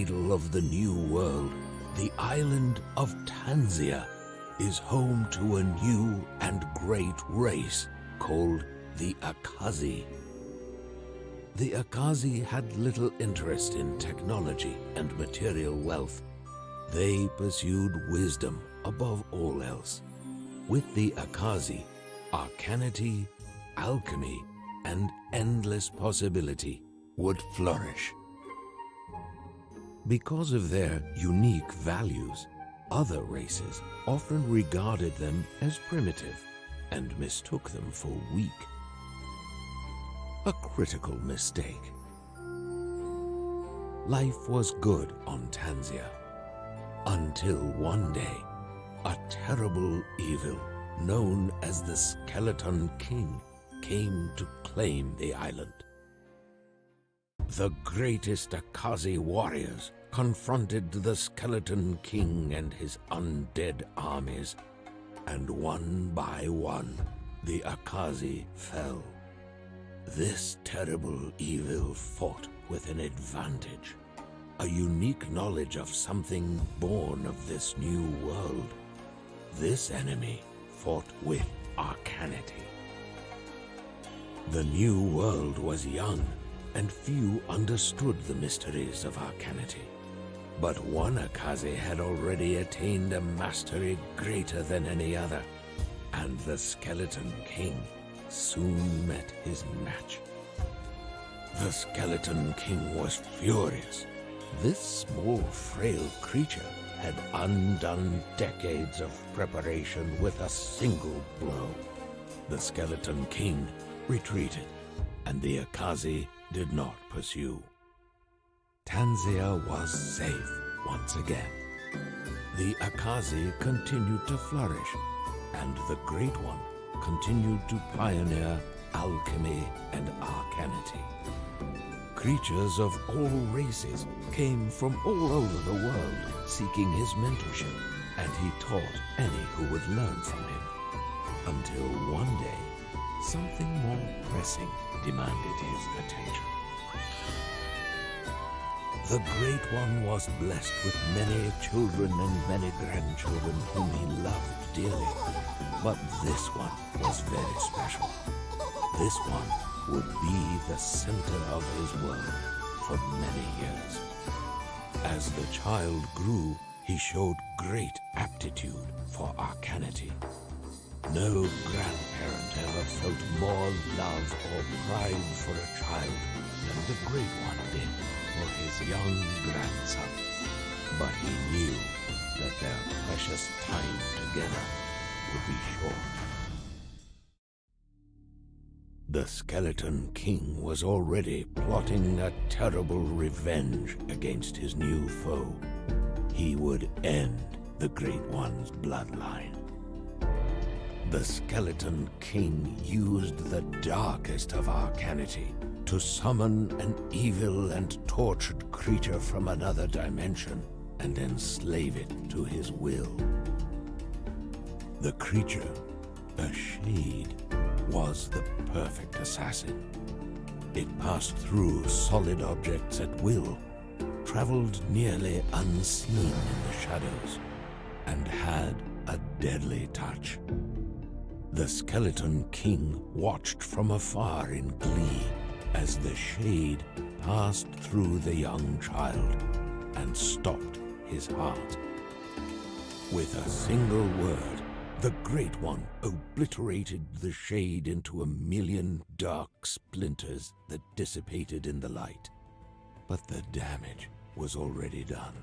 cradle of the New World, the island of Tanzia is home to a new and great race called the Akazi. The Akazi had little interest in technology and material wealth. They pursued wisdom above all else. With the Akazi, arcanity, alchemy, and endless possibility would flourish. Because of their unique values, other races often regarded them as primitive and mistook them for weak. A critical mistake. Life was good on Tanzia, until one day, a terrible evil known as the Skeleton King came to claim the island. The greatest Akazi warriors confronted the Skeleton King and his undead armies, and one by one, the Akazi fell. This terrible evil fought with an advantage, a unique knowledge of something born of this new world. This enemy fought with arcanity. The new world was young, and few understood the mysteries of arcanity. But one Akazi had already attained a mastery greater than any other, and the Skeleton King soon met his match. The Skeleton King was furious. This small, frail creature had undone decades of preparation with a single blow. The Skeleton King retreated, and the Akazi did not pursue. Tanzia was safe once again. The Akazi continued to flourish, and the Great One continued to pioneer alchemy and arcanity. Creatures of all races came from all over the world seeking his mentorship, and he taught any who would learn from him. Until one day, something more pressing demanded his attention. The Great One was blessed with many children and many grandchildren whom he loved dearly. But this one was very special. This one would be the center of his world for many years. As the child grew, he showed great aptitude for arcanity. No grandparent ever felt more love or pride for a child than the Great One did for his young grandson. But he knew that their precious time together would be short. The Skeleton King was already plotting a terrible revenge against his new foe. He would end the Great One's bloodline. The Skeleton King used the darkest of arcanity to summon an evil and tortured creature from another dimension and enslave it to his will. The creature, a shade, was the perfect assassin. It passed through solid objects at will, traveled nearly unseen in the shadows, and had a deadly touch. The Skeleton King watched from afar in glee as the shade passed through the young child and stopped his heart. With a single word, the Great One obliterated the shade into a million dark splinters that dissipated in the light. But the damage was already done.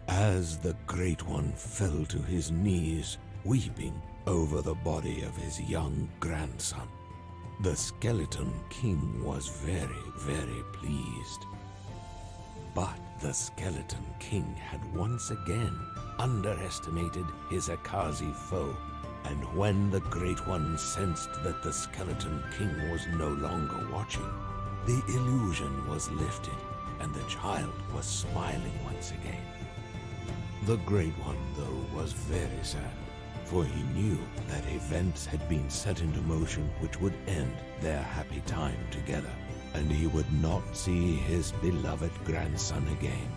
As the Great One fell to his knees, weeping over the body of his young grandson, the Skeleton King was very, very pleased. But the Skeleton King had once again underestimated his Akazi foe, and when the Great One sensed that the Skeleton King was no longer watching, the illusion was lifted, and the child was smiling once again. The Great One, though, was very sad, for he knew that events had been set into motion which would end their happy time together, and he would not see his beloved grandson again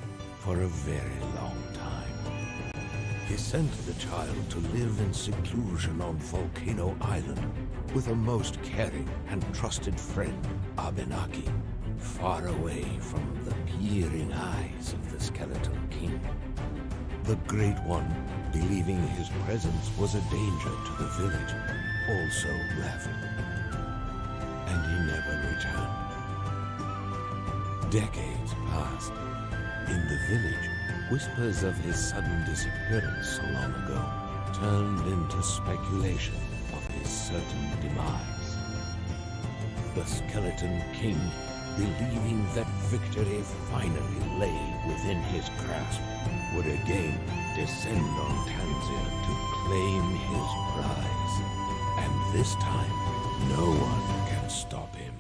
for a very long time. He sent the child to live in seclusion on Volcano Island with a most caring and trusted friend, Abenaki, far away from the peering eyes of the Skeleton King. The Great One, believing his presence was a danger to the village, also left, and he never returned. Decades passed. In the village, whispers of his sudden disappearance so long ago turned into speculation of his certain demise. The Skeleton King, believing that victory finally lay within his grasp, would again descend on Tanzia to claim his prize. And this time, no one can stop him.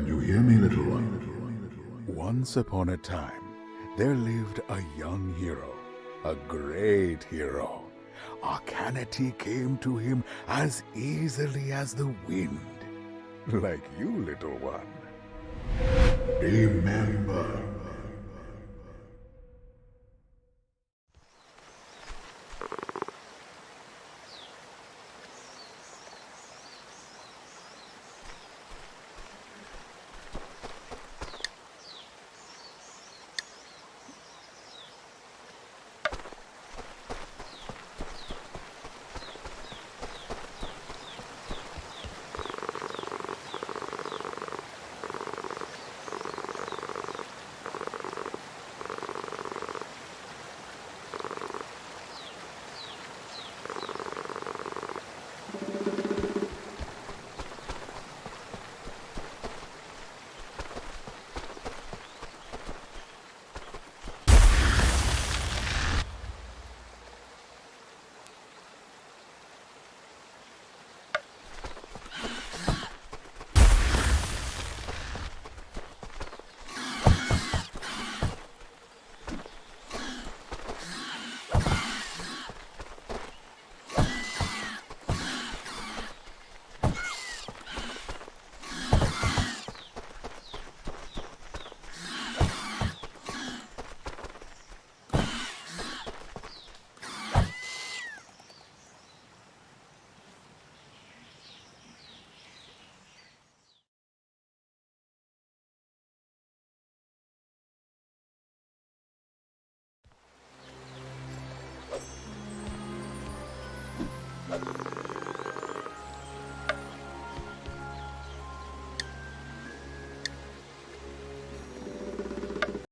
Can you hear me, little one? Once upon a time, there lived a young hero, a great hero. Arcanity came to him as easily as the wind, like you, little one. Remember.